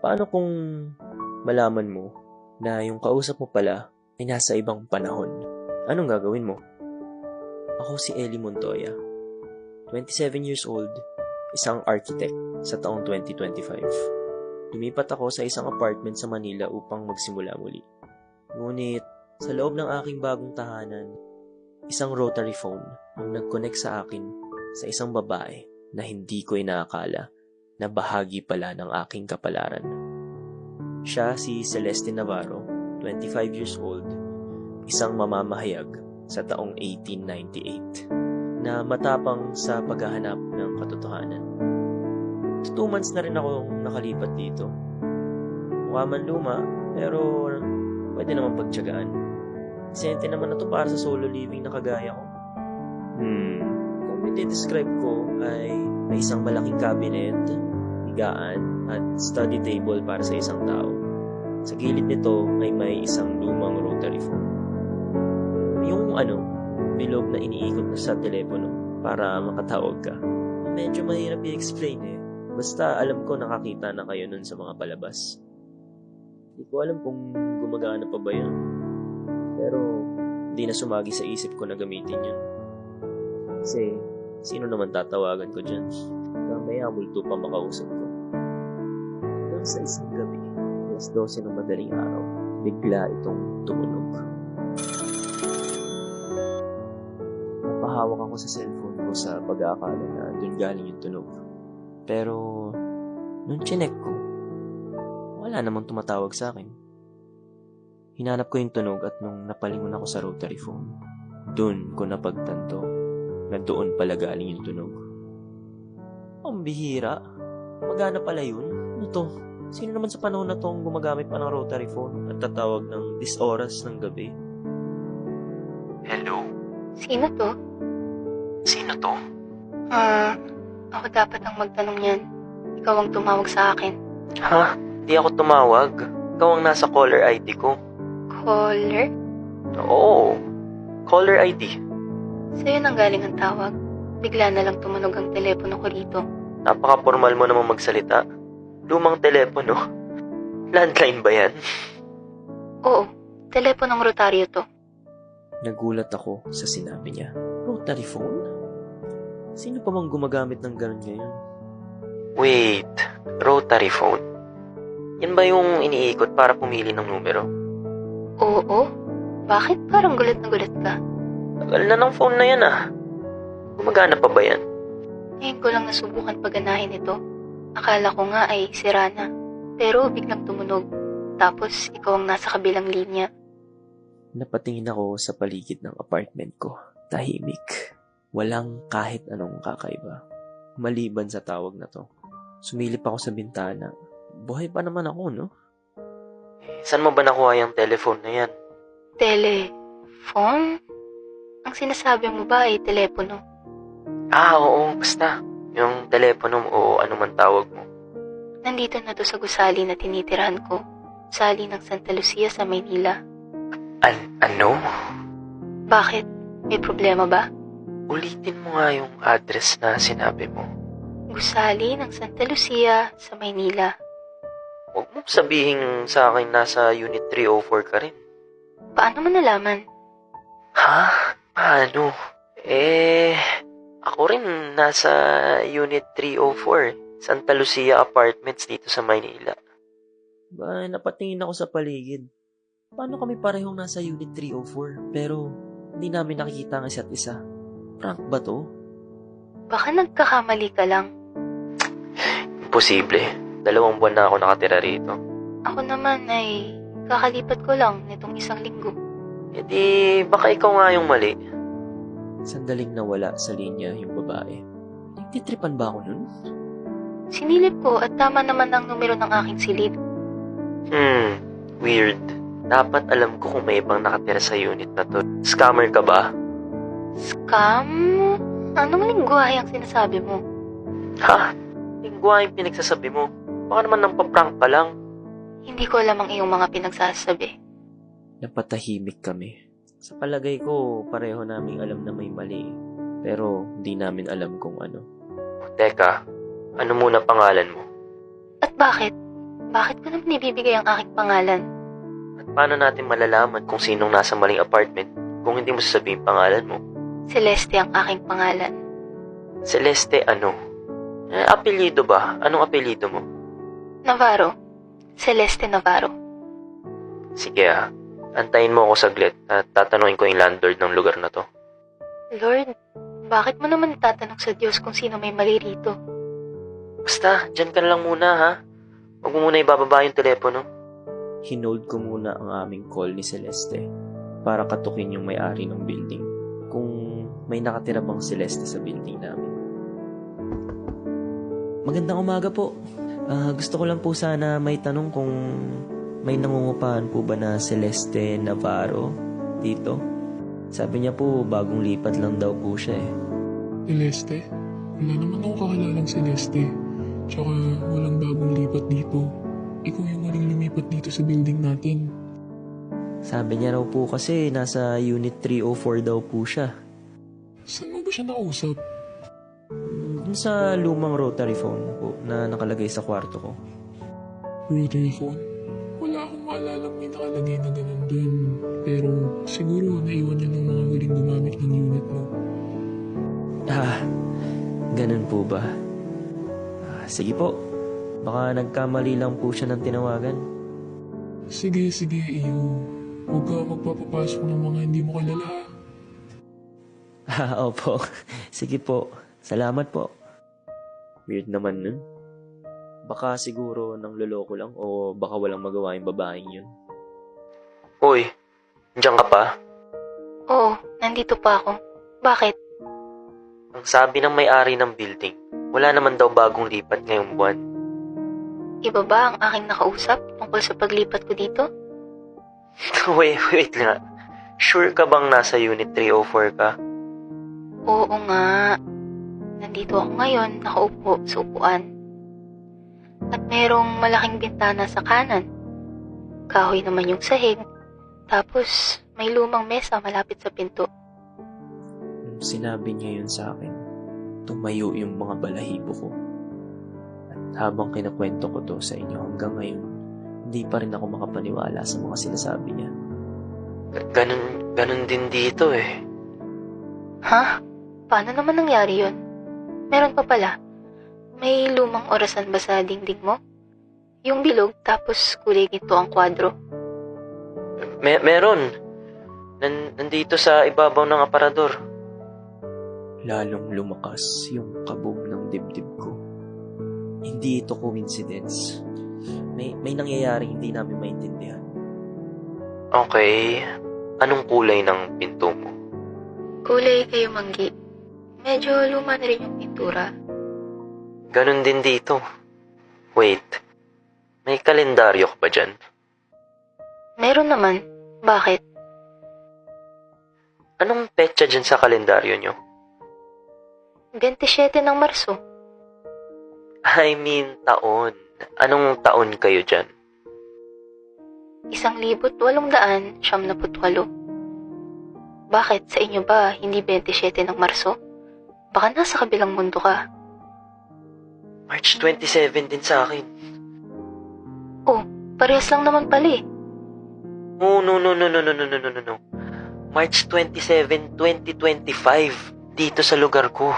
Paano kung malaman mo na yung kausap mo pala ay nasa ibang panahon? Anong gagawin mo? Ako si Ellie Montoya, 27 years old, isang architect sa taong 2025. Lumipat ako sa isang apartment sa Manila upang magsimula muli. Ngunit sa loob ng aking bagong tahanan, isang rotary phone ang nag-connect sa akin sa isang babae na hindi ko inaakala na bahagi pala ng aking kapalaran. Siya si Celeste Navarro, 25 years old, isang mamamahayag sa taong 1898 na matapang sa paghahanap ng katotohanan. 2 months na rin akong nakalipat dito. Mukha man luma, pero pwede naman pagtiyagaan. Sente naman na to para sa solo living na kagaya ko. Kung i-describe ko ay may isang malaking cabinet, higaan at study table para sa isang tao. Sa gilid nito ay may isang lumang rotary phone. Yung bilog na iniikot na sa telepono para makatawag ka. Medyo mahirap i-explain eh. Basta alam ko nakakita na kayo nun sa mga palabas. Hindi ko alam kung gumagana pa ba yun. Pero hindi na sumagi sa isip ko na gamitin yun. Kasi sino naman tatawagan ko dyan? Kamaya multo pa makausap ko. Hanggang sa isang gabi, alas 12 ng madaling araw, bigla itong tumunog. Napahawak ako sa cellphone ko sa pag-aakala na dun galing yung tunog. Pero nung chinek ko, wala namang tumatawag sa akin. Hinanap ko yung tunog at nung napalingon ako sa rotary phone, dun ko napagtanto na doon pala galing yung tunog. Ang bihira. Magana pala yun. Ano to? Sino naman sa panahon na tong gumagamit pa ng rotary phone at tatawag ng this oras ng gabi? Hello? Sino to? Sino to? Ako dapat ang magtanong yan. Ikaw ang tumawag sa akin. Ha? Di ako tumawag. Ikaw ang nasa caller ID ko. Caller? Oo. Caller ID. Sa'yo nang galing ang tawag. Bigla na lang tumunog ang telepono ko rito. Napaka-formal mo namang magsalita. Lumang telepono. Landline ba yan? Oo, teleponong rotaryo to. Nagulat ako sa sinabi niya. Rotary phone? Sino pa bang gumagamit ng ganun ngayon? Wait, rotary phone? Yan ba yung iniikot para pumili ng numero? Oo? Bakit parang gulat na gulat ka? Tagal na ng phone na yan ah. Gumagana pa ba yan? Ngayon ko lang nasubukan paganahin ito. Akala ko nga ay sira na. Pero biglang tumunog. Tapos ikaw ang nasa kabilang linya. Napatingin ako sa paligid ng apartment ko. Tahimik. Walang kahit anong kakaiba. Maliban sa tawag na to. Sumilip ako sa bintana. Buhay pa naman ako, no? Saan mo ba nakuha yung telephone na yan? Telephone? Ang sinasabi mo ba ay telepono? Oo, basta. Yung telepono mo o ano man tawag mo. Nandito na to sa gusali na tinitirahan ko. Gusali ng Santa Lucia sa Maynila. Ano? Bakit? May problema ba? Ulitin mo nga yung address na sinabi mo. Gusali ng Santa Lucia sa Maynila. Huwag mo sabihin sa akin nasa Unit 304 ka rin. Paano mo nalaman? Ha? Paano? Ako rin nasa Unit 304, Santa Lucia Apartments dito sa Maynila. Ba, napatingin ako sa paligid. Paano kami parehong nasa Unit 304 pero hindi namin nakikita ang isa't isa? Prank ba to? Baka nagkakamali ka lang. Imposible. 2 buwan na ako nakatira rito. Ako naman ay kakalipat ko lang nitong 1 linggo. E di, baka ikaw nga yung mali. Sandaling nawala sa linya yung babae. Nagtitripan ba ako nun? Sinilip ko at tama naman ang numero ng aking silid. Weird. Dapat alam ko kung may ibang nakatira sa unit na to. Scammer ka ba? Scam? Anong lingwahe ang sinasabi mo? Ha? Lingwa yung pinagsasabi mo. Baka naman nang paprank pa lang. Hindi ko alam ang iyong mga pinagsasabi. Napatahimik kami. Sa palagay ko, pareho naming alam na may mali. Pero hindi namin alam kung ano. Teka, ano muna pangalan mo? At bakit? Bakit ko naman ibibigay ang aking pangalan? At paano natin malalaman kung sinong nasa maling apartment kung hindi mo sasabihin pangalan mo? Celeste ang aking pangalan. Celeste ano? Apelyido ba? Anong apelyido mo? Navarro. Celeste Navarro. Sige antayin mo ako saglit at tatanungin ko yung landlord ng lugar na to. Lord, bakit mo naman tatanong sa Diyos kung sino may mali rito? Basta, dyan ka na lang muna ha. Huwag mo muna ibababa yung telepono. Hinold ko muna ang aming call ni Celeste para katukin yung may-ari ng building kung may nakatira bang Celeste sa building namin. Magandang umaga po. Gusto ko lang po sana may tanong kung may nangungupahan po ba na Celeste Navarro dito? Sabi niya po bagong lipat lang daw po siya eh. Celeste? Wala naman ako kakalalang Celeste. Tsaka walang bagong lipat dito. Ikaw yung huling lumipat dito sa building natin. Sabi niya raw po kasi nasa Unit 304 daw po siya. Saan mo ba siya nakausap? Dun sa lumang rotary phone po na nakalagay sa kwarto ko. Rotary phone? Wala akong maalalang may nakalagay na ganun dun. Pero siguro naiwan niya ng mga huling gumamit ng unit mo. Ganun po ba? Sige po. Baka nagkamali lang po siya ng tinawagan. Sige, iyo. Huwag ka magpapapasok ng mga hindi mo kilala. Opo. Sige po. Salamat po. Weird naman nun. Baka siguro nang loloko lang o baka walang magawa yung babaeng yun. Uy, nandiyan ka pa? Oo, nandito pa ako. Bakit? Ang sabi ng may-ari ng building, wala naman daw bagong lipat ngayong buwan. Iba ba ang aking nakausap tungkol sa paglipat ko dito? wait nga. Sure ka bang nasa Unit 304 ka? Oo nga. Nandito ako ngayon, nakaupo sa upuan. At merong malaking bintana sa kanan. Kahoy naman yung sahig. Tapos may lumang mesa malapit sa pinto. Nung sinabi niya yun sa akin, tumayo yung mga balahibo ko. At habang kinakwento ko to sa inyo hanggang ngayon, hindi pa rin ako makapaniwala sa mga sinasabi niya. Ganun din dito eh. Ha? Paano naman nangyari yun? Meron pa pala. May lumang orasan ba sa dingding mo? Yung bilog tapos kulay ginto ang kwadro. Meron. Nandito sa ibabaw ng aparador. Lalong lumakas yung kabog ng dibdib ko. Hindi ito coincidence. May nangyayari hindi namin maintindihan. Okay. Anong kulay ng pinto mo? Kulay kayo manggi. Medyo luma na rin yung pintura. Ganun din dito. Wait. May kalendaryo ka ba dyan? Meron naman. Bakit? Anong petsa dyan sa kalendaryo nyo? 27 ng Marso. I mean, taon. Anong taon kayo dyan? 1,878. Bakit? Sa inyo ba hindi 27 ng Marso? Baka nasa kabilang mundo ka. March 27 din sa akin. Oh, parehas lang naman pala eh. Oh, no. March 27, 2025. Dito sa lugar ko.